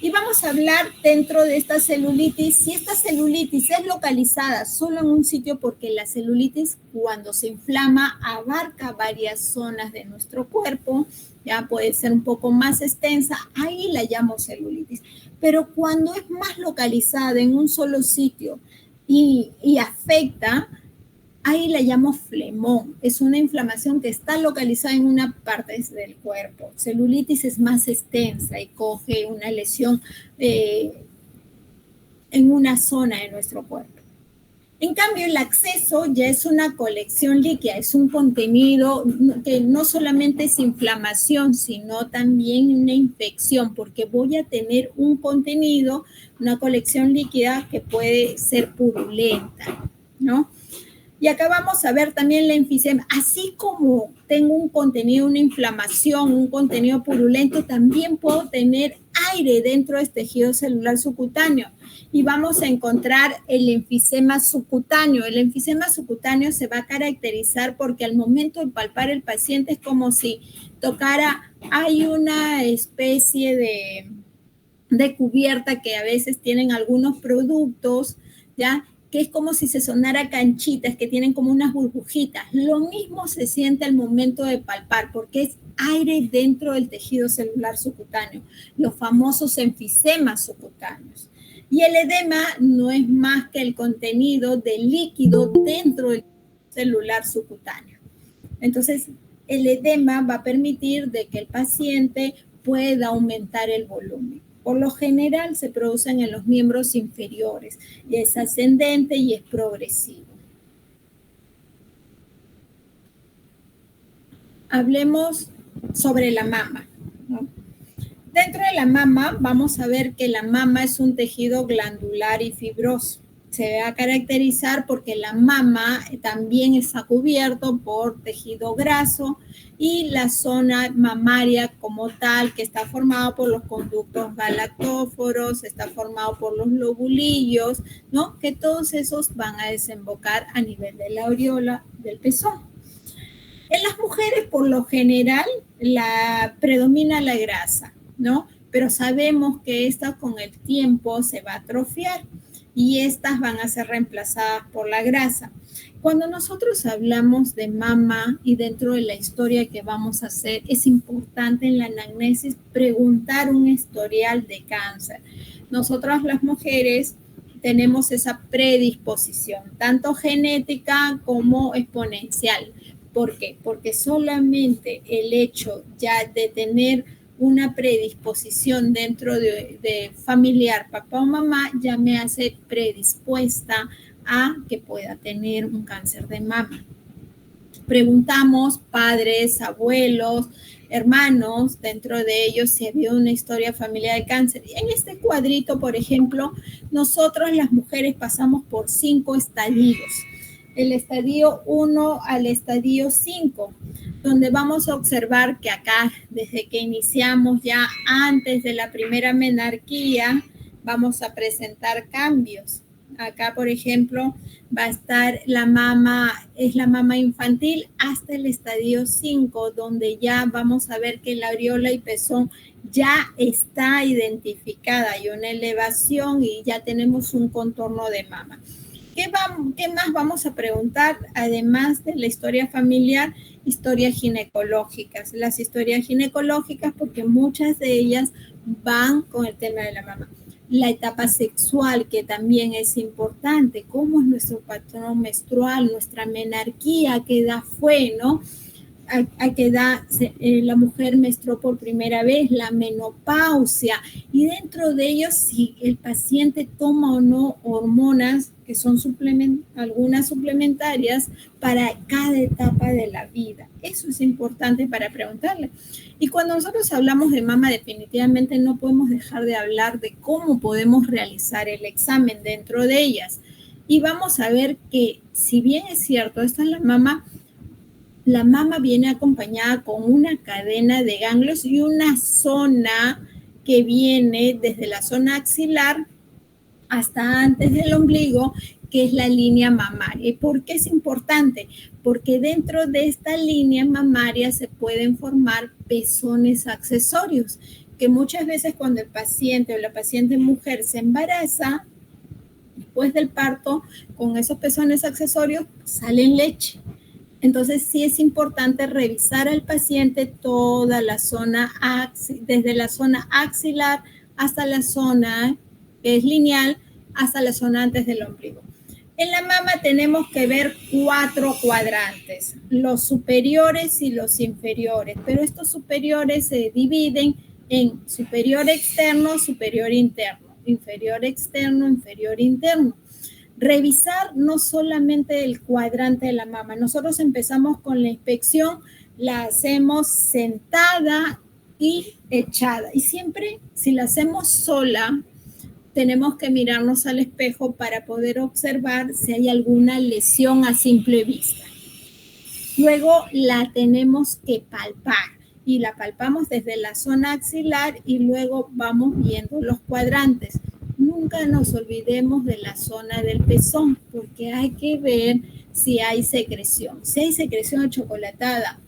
Y vamos a hablar dentro de esta celulitis, si esta celulitis es localizada solo en un sitio, porque la celulitis cuando se inflama abarca varias zonas de nuestro cuerpo, ya puede ser un poco más extensa, ahí la llamo celulitis. Pero cuando es más localizada en un solo sitio y afecta, ahí la llamo flemón. Es una inflamación que está localizada en una parte del cuerpo. Celulitis es más extensa y coge una lesión en una zona de nuestro cuerpo. En cambio, el acceso ya es una colección líquida, es un contenido que no solamente es inflamación, sino también una infección, porque voy a tener un contenido, una colección líquida que puede ser purulenta, ¿no? Y acá vamos a ver también la enfisema. Así como tengo un contenido, una inflamación, un contenido purulento, también puedo tener aire dentro del tejido celular subcutáneo. Y vamos a encontrar el enfisema subcutáneo. El enfisema subcutáneo se va a caracterizar porque al momento de palpar el paciente es como si tocara, hay una especie de cubierta que a veces tienen algunos productos, ¿ya? que es como si se sonara canchitas, que tienen como unas burbujitas. Lo mismo se siente al momento de palpar, porque es aire dentro del tejido celular subcutáneo, los famosos enfisemas subcutáneos. Y el edema no es más que el contenido de líquido dentro del celular subcutáneo. Entonces, el edema va a permitir de que el paciente pueda aumentar el volumen. Por lo general se producen en los miembros inferiores y es ascendente y es progresivo. Hablemos sobre la mama, ¿no? Dentro de la mama vamos a ver que la mama es un tejido glandular y fibroso. Se va a caracterizar porque la mama también está cubierto por tejido graso y la zona mamaria como tal, que está formado por los conductos galactóforos, está formado por los lobulillos, ¿no? Que todos esos van a desembocar a nivel de la areola del pezón. En las mujeres, por lo general, predomina la grasa, ¿no? Pero sabemos que esta con el tiempo se va a atrofiar y estas van a ser reemplazadas por la grasa. Cuando nosotros hablamos de mama y dentro de la historia que vamos a hacer, es importante en la anamnesis preguntar un historial de cáncer. Nosotras las mujeres tenemos esa predisposición, tanto genética como exponencial. ¿Por qué? Porque solamente el hecho ya de tener una predisposición dentro de familiar, papá o mamá, ya me hace predispuesta a que pueda tener un cáncer de mama. Preguntamos padres, abuelos, hermanos, dentro de ellos si había una historia familiar de cáncer. Y en este cuadrito, por ejemplo, nosotros las mujeres pasamos por 5 estadios. El estadio 1 al estadio 5, donde vamos a observar que acá, desde que iniciamos ya antes de la primera menarquía, vamos a presentar cambios. Acá, por ejemplo, va a estar la mama, es la mama infantil hasta el estadio 5, donde ya vamos a ver que la areola y pezón ya está identificada, hay una elevación y ya tenemos un contorno de mama. ¿Qué más vamos a preguntar? Además de la historia familiar, historias ginecológicas. Las historias ginecológicas, porque muchas de ellas van con el tema de la mama. La etapa sexual, que también es importante. ¿Cómo es nuestro patrón menstrual, nuestra menarquía, a qué edad fue, ¿no? A qué edad la mujer menstruó por primera vez, la menopausia, y dentro de ellos si el paciente toma o no hormonas, que son algunas suplementarias para cada etapa de la vida. Eso es importante para preguntarle. Y cuando nosotros hablamos de mama, definitivamente no podemos dejar de hablar de cómo podemos realizar el examen dentro de ellas. Y vamos a ver que, si bien es cierto, esta es la mama viene acompañada con una cadena de ganglios y una zona que viene desde la zona axilar hasta antes del ombligo, que es la línea mamaria. ¿Y por qué es importante? Porque dentro de esta línea mamaria se pueden formar pezones accesorios, que muchas veces cuando el paciente o la paciente mujer se embaraza, después del parto, con esos pezones accesorios salen leche. Entonces sí es importante revisar al paciente toda la zona, desde la zona axilar hasta la zona que es lineal, hasta la zona antes del ombligo. En la mama tenemos que ver 4 cuadrantes, los superiores y los inferiores, pero estos superiores se dividen en superior externo, superior interno, inferior externo, inferior interno. Revisar no solamente el cuadrante de la mama. Nosotros empezamos con la inspección, la hacemos sentada y echada. Y siempre, si la hacemos sola, tenemos que mirarnos al espejo para poder observar si hay alguna lesión a simple vista. Luego la tenemos que palpar y la palpamos desde la zona axilar y luego vamos viendo los cuadrantes. Nunca nos olvidemos de la zona del pezón porque hay que ver si hay secreción. Si hay secreción chocolatada,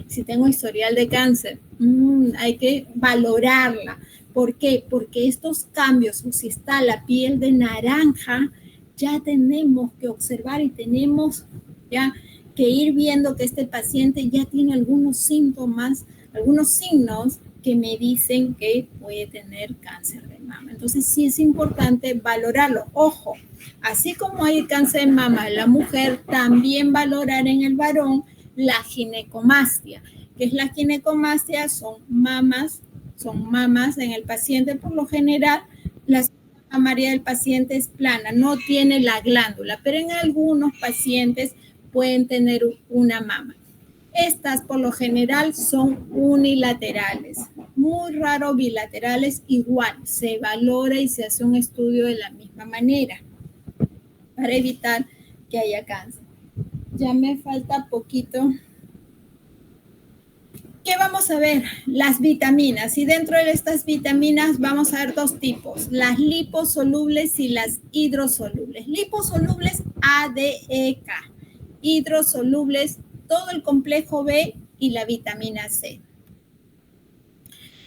si tengo historial de cáncer, hay que valorarla. ¿Por qué? Porque estos cambios, o si está la piel de naranja, ya tenemos que observar y tenemos ya que ir viendo que este paciente ya tiene algunos síntomas, algunos signos que me dicen que puede tener cáncer de mama. Entonces sí es importante valorarlo. Ojo, así como hay cáncer de mama en la mujer, también valorar en el varón la ginecomastia. ¿Qué es la ginecomastia? Son mamas en el paciente. Por lo general, la mamaria del paciente es plana, no tiene la glándula, pero en algunos pacientes pueden tener una mama. Estas por lo general son unilaterales, muy raro bilaterales igual, se valora y se hace un estudio de la misma manera para evitar que haya cáncer. Ya me falta poquito. ¿Qué vamos a ver? Las vitaminas. Y dentro de estas vitaminas vamos a ver dos tipos, las liposolubles y las hidrosolubles. Liposolubles A, D, E, K. Hidrosolubles, todo el complejo B y la vitamina C.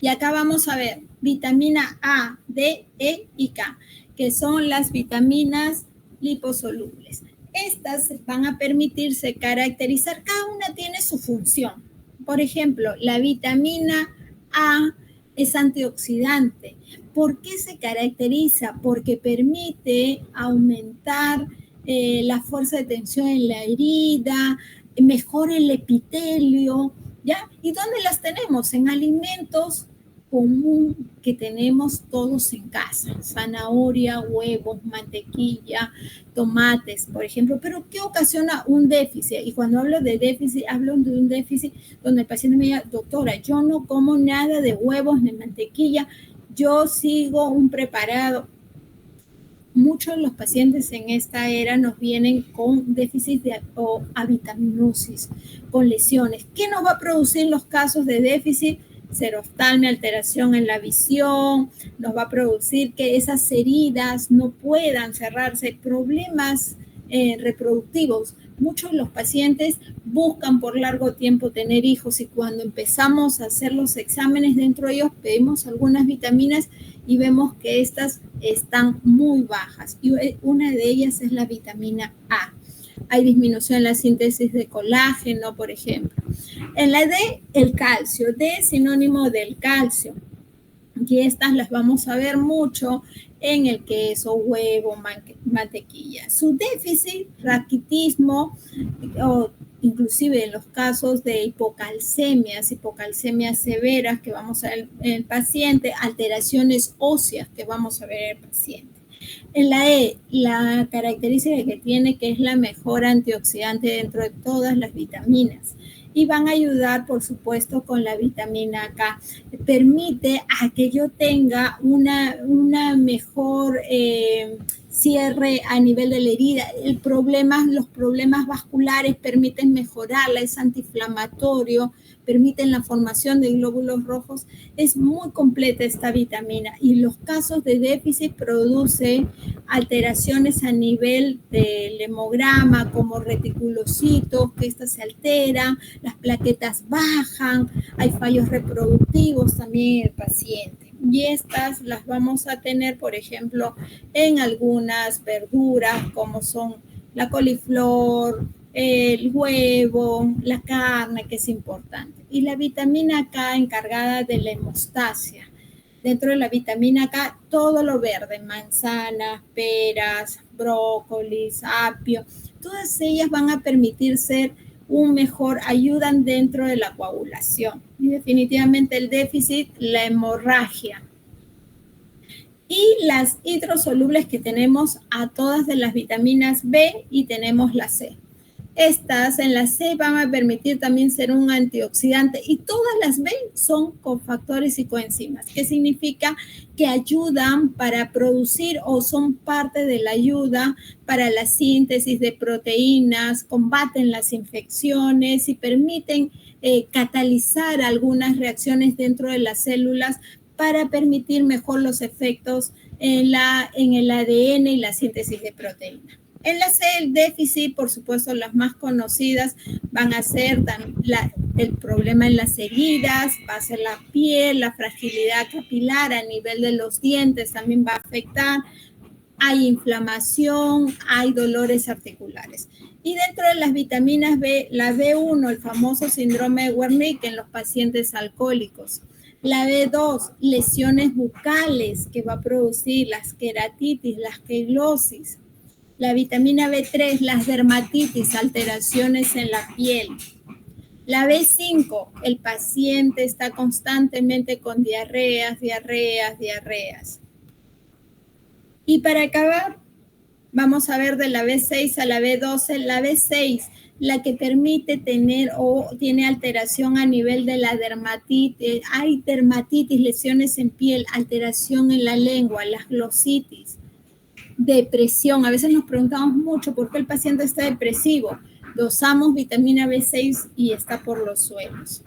Y acá vamos a ver vitamina A, D, E y K, que son las vitaminas liposolubles. Estas van a permitirse caracterizar, cada una tiene su función. Por ejemplo, la vitamina A es antioxidante. ¿Por qué se caracteriza? Porque permite aumentar la fuerza de tensión en la herida, mejora el epitelio, ¿ya? ¿Y dónde las tenemos? En alimentos común que tenemos todos en casa, zanahoria, huevos, mantequilla, tomates, por ejemplo, pero ¿qué ocasiona un déficit? Y cuando hablo de déficit, hablo de un déficit donde el paciente me diga, doctora, yo no como nada de huevos ni mantequilla, yo sigo un preparado. Muchos de los pacientes en esta era nos vienen con déficit o avitaminosis, con lesiones. ¿Qué nos va a producir los casos de déficit? Seroftalmia, alteración en la visión, nos va a producir que esas heridas no puedan cerrarse, problemas reproductivos. Muchos de los pacientes buscan por largo tiempo tener hijos y cuando empezamos a hacer los exámenes dentro de ellos pedimos algunas vitaminas y vemos que estas están muy bajas y una de ellas es la vitamina A. Hay disminución en la síntesis de colágeno, por ejemplo. En la D, el calcio. D es sinónimo del calcio. Y estas las vamos a ver mucho en el queso, huevo, mantequilla. Su déficit, raquitismo, o inclusive en los casos de hipocalcemias severas que vamos a ver en el paciente, alteraciones óseas que vamos a ver en el paciente. En la E, la característica que tiene que es la mejor antioxidante dentro de todas las vitaminas. Y van a ayudar, por supuesto, con la vitamina K. Permite a que yo tenga una mejor cierre a nivel de la herida. Los problemas vasculares permiten mejorarla, es antiinflamatorio, permiten la formación de glóbulos rojos. Es muy completa esta vitamina y los casos de déficit produce alteraciones a nivel del hemograma como reticulocitos, que esta se altera, las plaquetas bajan, hay fallos reproductivos también en el paciente. Y estas las vamos a tener, por ejemplo, en algunas verduras como son la coliflor, el huevo, la carne, que es importante. Y la vitamina K encargada de la hemostasia. Dentro de la vitamina K, todo lo verde, manzanas, peras, brócolis, apio, todas ellas van a permitir ser ayudan dentro de la coagulación. Y definitivamente el déficit, la hemorragia. Y las hidrosolubles que tenemos a todas de las vitaminas B y tenemos la C. Estas en la C van a permitir también ser un antioxidante y todas las B son cofactores y coenzimas, que significa que ayudan para producir o son parte de la ayuda para la síntesis de proteínas, combaten las infecciones y permiten catalizar algunas reacciones dentro de las células para permitir mejor los efectos en el ADN y la síntesis de proteínas. En la C, el déficit, por supuesto, las más conocidas van a ser el problema en las heridas, va a ser la piel, la fragilidad capilar a nivel de los dientes también va a afectar, hay inflamación, hay dolores articulares. Y dentro de las vitaminas B, la B1, el famoso síndrome de Wernicke en los pacientes alcohólicos. La B2, lesiones bucales que va a producir las queratitis, las queglosis. La vitamina B3, las dermatitis, alteraciones en la piel. La B5, el paciente está constantemente con diarreas. Y para acabar, vamos a ver de la B6 a la B12. La B6, la que permite tener o tiene alteración a nivel de la dermatitis. Hay dermatitis, lesiones en piel, alteración en la lengua, las glositis, depresión. A veces nos preguntamos mucho por qué el paciente está depresivo. Dosamos vitamina B6 y está por los suelos.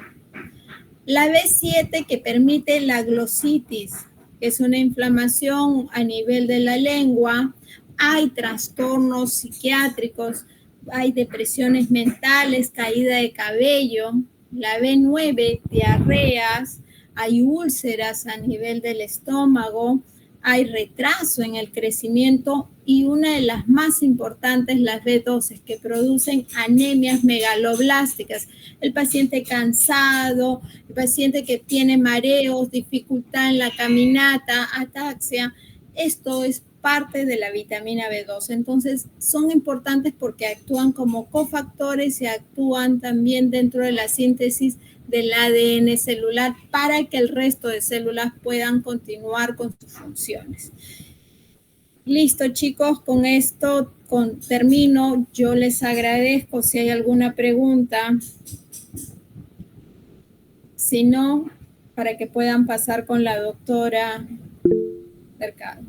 La B7 que permite la glositis, que es una inflamación a nivel de la lengua. Hay trastornos psiquiátricos, hay depresiones mentales, caída de cabello. La B9, diarreas, hay úlceras a nivel del estómago, hay retraso en el crecimiento y una de las más importantes, las B12, que producen anemias megaloblásticas. El paciente cansado, el paciente que tiene mareos, dificultad en la caminata, ataxia, esto es parte de la vitamina B2. Entonces, son importantes porque actúan como cofactores y actúan también dentro de la síntesis del ADN celular para que el resto de células puedan continuar con sus funciones. Listo, chicos, con esto termino. Yo les agradezco si hay alguna pregunta. Si no, para que puedan pasar con la doctora Mercado.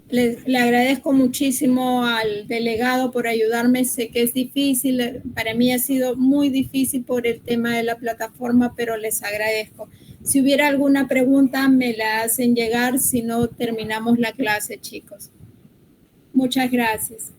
Le agradezco muchísimo al delegado por ayudarme. Sé que es difícil, para mí ha sido muy difícil por el tema de la plataforma, pero les agradezco. Si hubiera alguna pregunta, me la hacen llegar, si no, terminamos la clase, chicos. Muchas gracias.